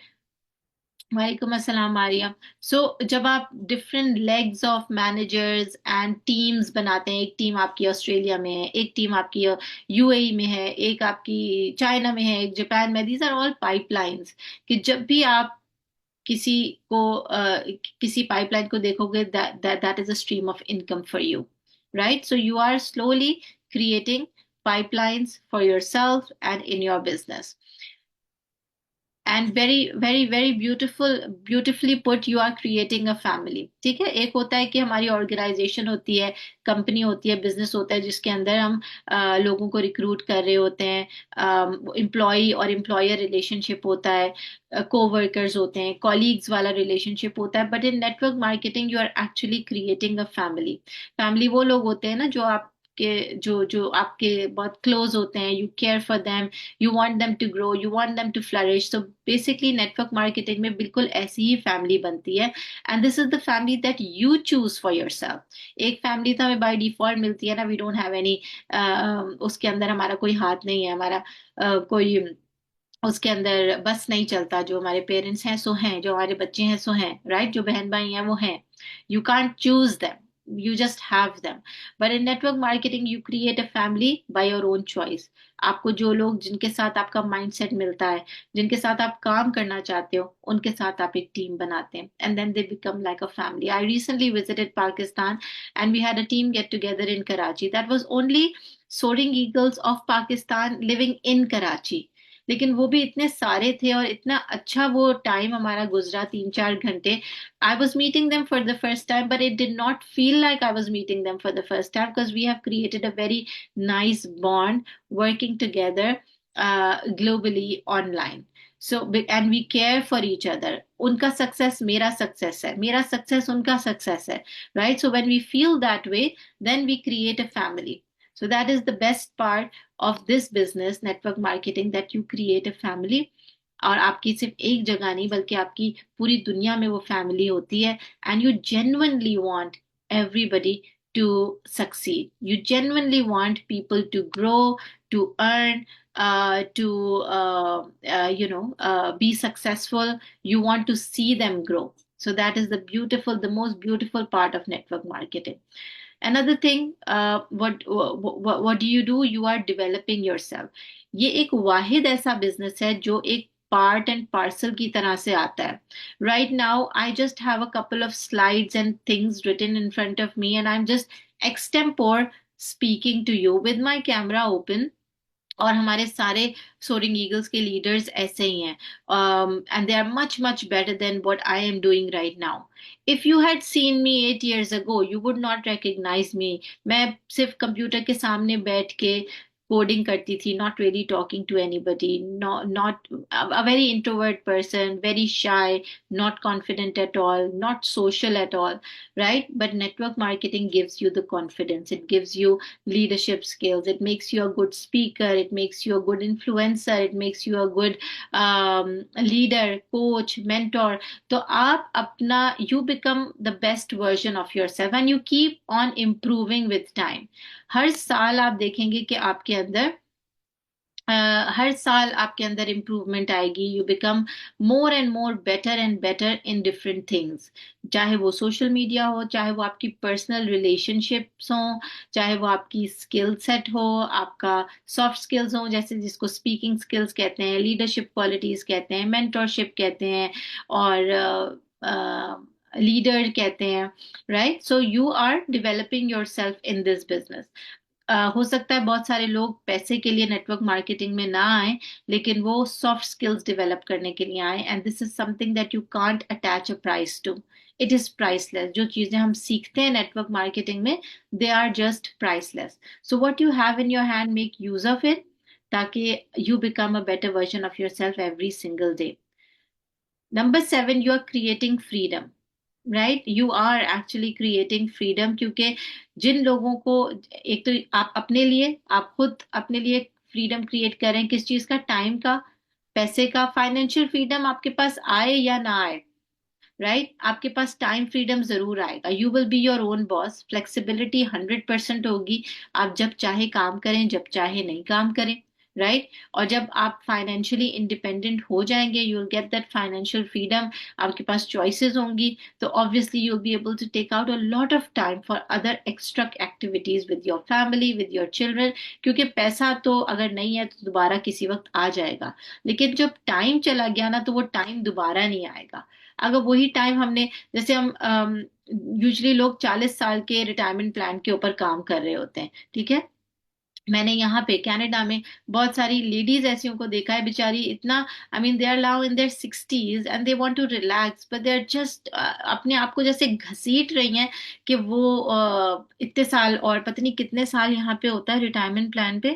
वालेकुम अस्सलाम आर्या। सो जब आप different legs of managers and teams बनाते हैं, एक टीम आपकी ऑस्ट्रेलिया में है, एक टीम आपकी यूएई में है, एक आपकी चाइना में है, एक जापान में, दीज आर ऑल पाइपलाइंस। कि जब भी आप किसी को किसी पाइपलाइन को देखोगे, that is a stream of income for you. Right, so you are slowly creating pipelines for yourself and in your business. And very very very beautifully put, you are creating a family. ठीक है, एक होता है कि हमारी ऑर्गेनाइजेशन होती है, कंपनी होती है, बिजनेस होता है, जिसके अंदर हम लोगों को रिक्रूट कर रहे होते हैं, एम्प्लॉय और एम्प्लॉयर रिलेशनशिप होता है, को वर्कर्स होते हैं, कॉलीग्स वाला रिलेशनशिप होता है। But in network marketing you are actually creating a family. Family वो लोग होते हैं ना जो आप के जो आपके बहुत क्लोज होते हैं, you care for them, you want them to grow, you want them to flourish. So basically network marketing में बिल्कुल ऐसी ही फैमिली बनती है, and this is the family that you choose for yourself. एक फैमिली तो हमें बाय डिफॉल्ट मिलती है ना, वी डोंट हैव एनी, उसके अंदर हमारा कोई हाथ नहीं है, हमारा कोई उसके अंदर बस नहीं चलता। जो हमारे पेरेंट्स हैं सो हैं, जो हमारे बच्चे हैं सो हैं, राइट, जो बहन भाई हैं वो हैं। You can't choose them, you just have them. But in network marketing, you create a family by your own choice. आपको जो लोग जिनके साथ आपका माइंडसेट मिलता है, जिनके साथ आप काम करना चाहते हो, उनके साथ आप एक टीम बनाते हैं, and then they become like a family. I recently visited Pakistan and we had a team get together in Karachi. That was only Soaring Eagles of Pakistan living in Karachi. लेकिन वो भी इतने सारे थे और इतना अच्छा वो टाइम हमारा गुजरा, 3-4 घंटे. I was meeting them for the first time, but it did not feel like I was meeting them for the first time because we have created a very nice bond working together globally online. So, and we care for each other. उनका सक्सेस मेरा सक्सेस है, मेरा सक्सेस उनका सक्सेस है, right? So when we feel that way, then we create a family. So that is the best part of this business, network marketing, that you create a family. और आपकी सिर्फ एक जगह नहीं बल्कि आपकी पूरी दुनिया में वो फैमिली होती है. And you genuinely want everybody to succeed. You genuinely want people to grow, to earn, to be successful. You want to see them grow. So that is the most beautiful part of network marketing. Another thing, what do you do? You are developing yourself. ये एक वाहिद ऐसा बिजनेस है जो एक पार्ट एंड पार्सल की तरह से आता है. Right now, I just have a couple of slides and things written in front of me, and I'm just extempore speaking to you with my camera open. और हमारे सारे सोरिंग ईगल्स के लीडर्स ऐसे ही हैं, and they are much much better than what I am doing right now. If you had seen me 8 years ago, you would not recognize me. मैं सिर्फ कंप्यूटर के सामने बैठ के कोडिंग करती थी, not really talking to anybody, not a very introvert person, very shy, not confident at all, not social at all, right? But network marketing gives you the confidence, it gives you leadership skills, it makes you a good speaker, it makes you a good influencer, it makes you a good leader, coach, mentor. तो आप अपना, you become the best version of yourself and you keep on improving with time. हर साल आप देखेंगे कि आपके अंदर हर साल आपके अंदर इम्प्रूवमेंट आएगी. You become more and more better and better in different things. चाहे वो सोशल मीडिया हो, चाहे वो आपकी पर्सनल रिलेशनशिप्स हो, चाहे वो आपकी स्किल सेट हो, आपका सॉफ्ट स्किल्स हो, जैसे जिसको स्पीकिंग स्किल्स कहते हैं, लीडरशिप क्वालिटीज कहते हैं, मेंटरशिप कहते हैं, और लीडर कहते हैं, right? So you are developing yourself in this business. हो सकता है बहुत सारे लोग पैसे के लिए नेटवर्क मार्केटिंग में ना आए, लेकिन वो सॉफ्ट स्किल्स डेवलप करने के लिए आए. And this is something that you can't attach a price to. It is priceless. जो चीजें हम सीखते हैं नेटवर्क मार्केटिंग में, they are just priceless. So what you have in your hand, make use of it, ताकि you become a better version of yourself every single day. Number 7, you are creating freedom. Right, you are actually creating freedom. क्योंकि जिन लोगों को, एक तो आप अपने लिए, आप खुद अपने लिए फ्रीडम क्रिएट करें. किस चीज का? टाइम का, पैसे का. फाइनेंशियल फ्रीडम आपके पास आए या ना आए, राइट, आपके पास टाइम फ्रीडम जरूर आएगा. You will be your own boss. Flexibility 100% होगी. आप जब चाहे काम करें, जब चाहे नहीं काम करें, राइट. और जब आप फाइनेंशियली इंडिपेंडेंट हो जाएंगे, you will get that financial freedom. आपके पास चॉइसेस होंगी, तो obviously you will be able to take out a lot of time for other extra activities with your family, with your children. क्योंकि पैसा तो अगर नहीं है तो दोबारा किसी वक्त आ जाएगा, लेकिन जब टाइम चला गया ना, तो वो टाइम दोबारा नहीं आएगा. अगर वही टाइम हमने, जैसे हम यूजली लोग 40 साल के रिटायरमेंट प्लान के ऊपर काम कर रहे होते हैं, ठीक है. मैंने यहाँ पे कनाडा में बहुत सारी लेडीज ऐसी को देखा है, बेचारी इतना, I mean they are now in their 60s and they want to relax, but they are just अपने आप को जैसे घसीट रही हैं कि वो इतने साल और पता नहीं कितने साल यहाँ पे होता है रिटायरमेंट प्लान पे.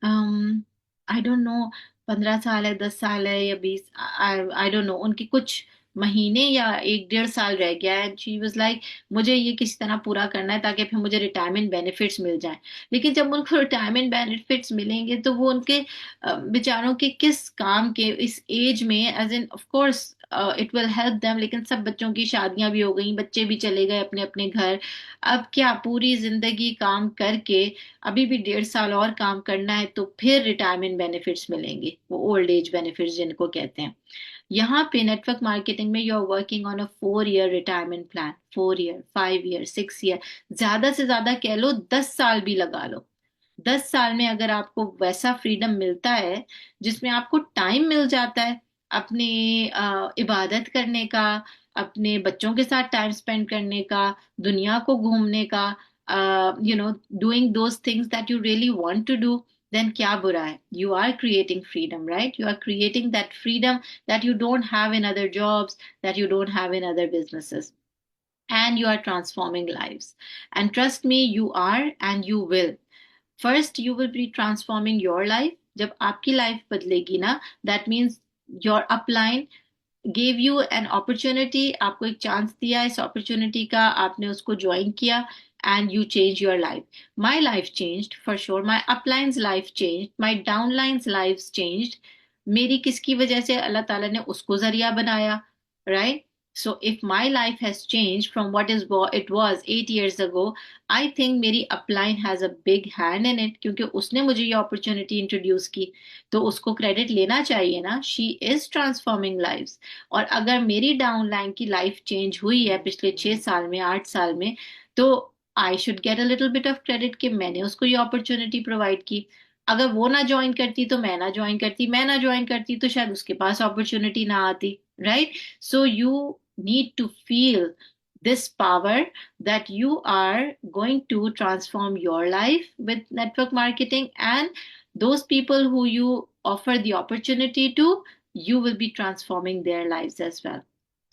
आई डोंट नो, 15 साल है, 10 साल है, या 20, आई डोंट नो. उनकी कुछ महीने या 1-1.5 साल रह गया है. शी वाज लाइक, मुझे ये किसी तरह पूरा करना है ताकि फिर मुझे रिटायरमेंट बेनिफिट्स मिल जाए. लेकिन जब उनको रिटायरमेंट बेनिफिट्स मिलेंगे तो वो उनके बेचारों के किस काम के इस एज में, age in of course it will help them. लेकिन सब बच्चों की शादियां भी हो गई, बच्चे भी चले गए अपने अपने घर. अब क्या पूरी जिंदगी काम करके अभी भी 1.5 साल और काम करना है, तो फिर रिटायरमेंट बेनिफिट्स मिलेंगे, वो ओल्ड एज बेनिफिट्स जिनको कहते हैं. यहाँ पे नेटवर्क मार्केटिंग में you are working on a 4 year retirement plan, 4 year, 5 year, 6 year, ज्यादा से ज्यादा कह लो 10 साल भी लगा लो। 10 साल में अगर आपको वैसा फ्रीडम मिलता है जिसमें आपको टाइम मिल जाता है अपने इबादत करने का, अपने बच्चों के साथ टाइम स्पेंड करने का, दुनिया को घूमने का, doing those things that you really want to do, then क्या बुरा है? You are creating freedom, right? You are creating that freedom that you don't have in other jobs, that you don't have in other businesses. And you are transforming lives. And trust me, you are and you will. First, you will be transforming your life. जब आपकी लाइफ बदलेगी ना, that means your upline gave you an opportunity, आपको एक चांस दिया, इस अपॉर्चुनिटी का आपने उसको ज्वाइन किया, and you change your life. My life changed for sure. My upline's life changed. My downline's lives changed. मेरी किसकी वजह से? अल्लाह ताला ने उसको जरिया बनाया, right? So if my life has changed from what is it was 8 years ago, I think मेरी upline has a big hand in it, क्योंकि उसने मुझे ये opportunity introduce की, तो उसको क्रेडिट लेना चाहिए ना. She is transforming lives. और अगर मेरी डाउनलाइन की लाइफ चेंज हुई है पिछले 6 साल में, 8 साल में, तो I should get a little bit of credit कि मैंने उसको ये अपॉर्चुनिटी प्रोवाइड की. अगर वो ना ज्वाइन करती तो मैं ना ज्वाइन करती, मैं ना ज्वाइन करती तो शायद उसके पास अपॉर्चुनिटी ना आती, right? So you need to feel this power that you are going to transform your life with network marketing, and those people who you offer the opportunity to, you will be transforming their lives as well.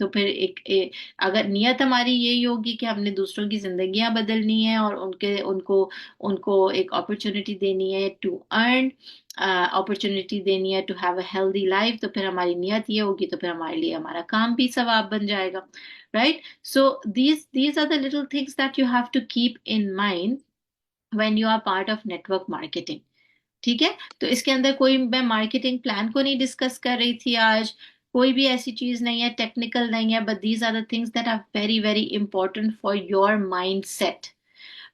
तो फिर अगर नियत हमारी यही होगी कि हमने दूसरों की जिंदगियां बदलनी है और उनको उनको एक अपॉर्चुनिटी देनी है टू अर्न, अपॉर्चुनिटी देनी है to have a healthy life, तो फिर हमारी नियत ये होगी, तो फिर हमारे लिए हमारा काम भी सवाब बन जाएगा, right? So these are the little things that you have to keep in mind when you are part of network marketing. ठीक है? तो इसके अंदर कोई मैं मार्केटिंग प्लान को नहीं डिस्कस कर रही थी आज, कोई भी ऐसी चीज नहीं है, टेक्निकल नहीं है, but these are the things that are very very important for your mindset.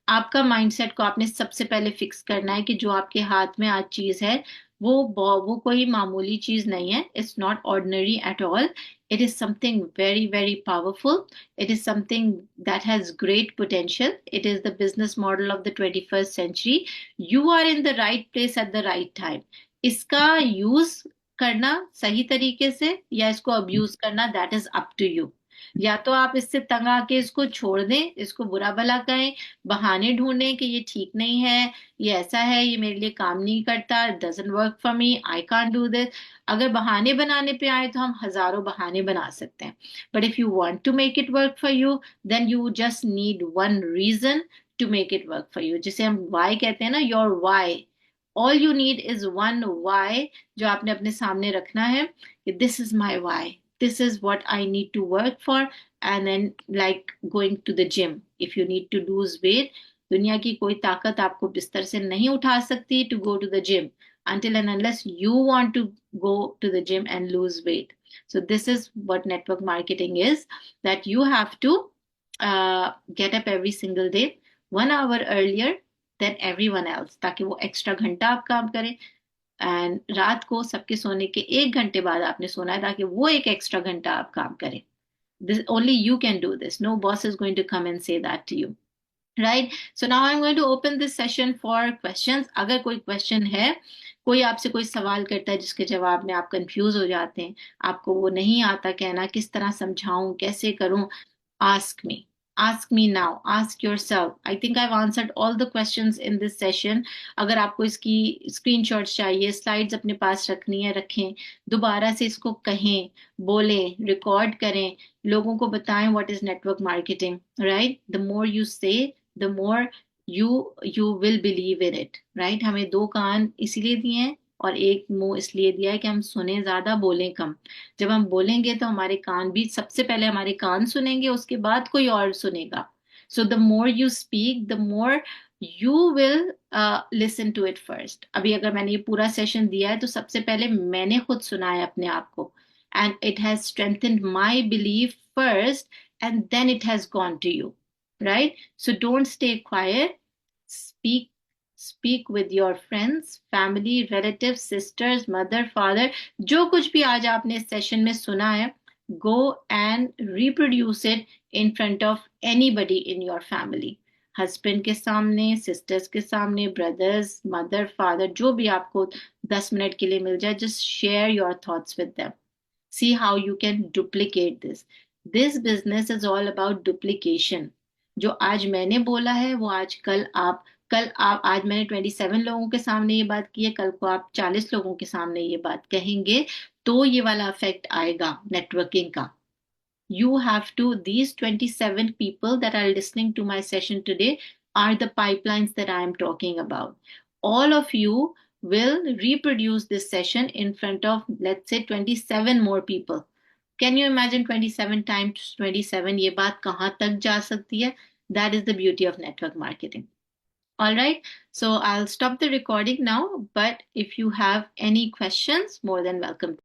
आपका माइंडसेट को आपने सबसे पहले फिक्स करना है कि जो आपके हाथ में आज चीज है वो कोई मामूली चीज नहीं है. It's not ordinary at all. It is something very very powerful. It is something that has great potential. It is the business model of the 21st century. You are in the right place at the right time. इसका यूज करना सही तरीके से या इसको अब्यूज करना, that is up to you. या तो आप इससे तंग आके इसको छोड़ दें, इसको बुरा भला कहें, बहाने ढूंढें कि ये ठीक नहीं है, ये ऐसा है, ये मेरे लिए काम नहीं करता, doesn't work for me, I can't do this. अगर बहाने बनाने पे आए तो हम हजारों बहाने बना सकते हैं, but if you want to make it work for you, then you just need one reason to make it work for you. जिसे हम वाई कहते हैं ना, your why. All you need is one why, जो आपने अपने सामने रखना है कि this is my why, this is what I need to work for. And then like going to the gym, if you need to lose weight, दुनिया की कोई ताकत आपको बिस्तर से नहीं उठा सकती to go to the gym until and unless you want to go to the gym and lose weight. So this is what network marketing is, that you have to get up every single day 1 hour earlier than everyone else, ताकि वो एक्स्ट्रा घंटा आप काम करें. एंड रात को सबके सोने के 1 घंटे बाद आपने सोना है, ताकि वो एक एक्स्ट्रा घंटा आप काम करें. This only you can do this. No boss is going to come and say that to you. Right? So now I'm going to open this session for questions. अगर कोई क्वेश्चन है, कोई आपसे कोई सवाल करता है जिसके जवाब में आप कंफ्यूज हो जाते हैं, आपको वो नहीं आता कहना, किस तरह समझाऊं, कैसे करूं, ask me. Ask me now. Ask yourself. I think I've answered all the questions in this session. अगर आपको इसकी स्क्रीनशॉट्स चाहिए, स्लाइड्स अपने पास रखनी है, रखें. दोबारा से इसको कहें, बोलें, रिकॉर्ड करें, लोगों को बताएं what is network marketing, right? The more you say, the more you will believe in it, right? हमें 2 कान इसीलिए दिए हैं और 1 मुंह इसलिए दिया है कि हम सुने ज्यादा, बोलें कम. जब हम बोलेंगे तो हमारे कान भी, सबसे पहले हमारे कान सुनेंगे, उसके बाद कोई और सुनेगा. So the more you speak, the more you will listen to it first. अभी अगर मैंने ये पूरा सेशन दिया है तो सबसे पहले मैंने खुद सुना है अपने आप को, and it has strengthened my belief first, and then it has gone to you, right? So don't stay quiet. Speak speak with your friends, family, relatives, sisters, mother, father, जो कुछ भी आज आपने इस सेशन में सुना है, go and reproduce it in front of anybody in your family. Husband के सामने, सिस्टर्स के सामने, ब्रदर्स, मदर, फादर, जो भी आपको 10 मिनट के लिए मिल जाए, just share your thoughts with them. See how you can duplicate this. This business is all about duplication. जो आज मैंने बोला है वो कल आप आज मैंने 27 लोगों के सामने ये बात की है, कल को आप 40 लोगों के सामने ये बात कहेंगे, तो ये वाला इफेक्ट आएगा नेटवर्किंग का. You have to, these 27 people that are listening to my session today are the pipelines that I am talking about. All of you will reproduce this session in front of, let's say, 27 more people. Can you imagine 27 times 27? ये बात कहाँ तक जा सकती है? That is the beauty of network marketing. All right, so I'll stop the recording now, but if you have any questions, more than welcome.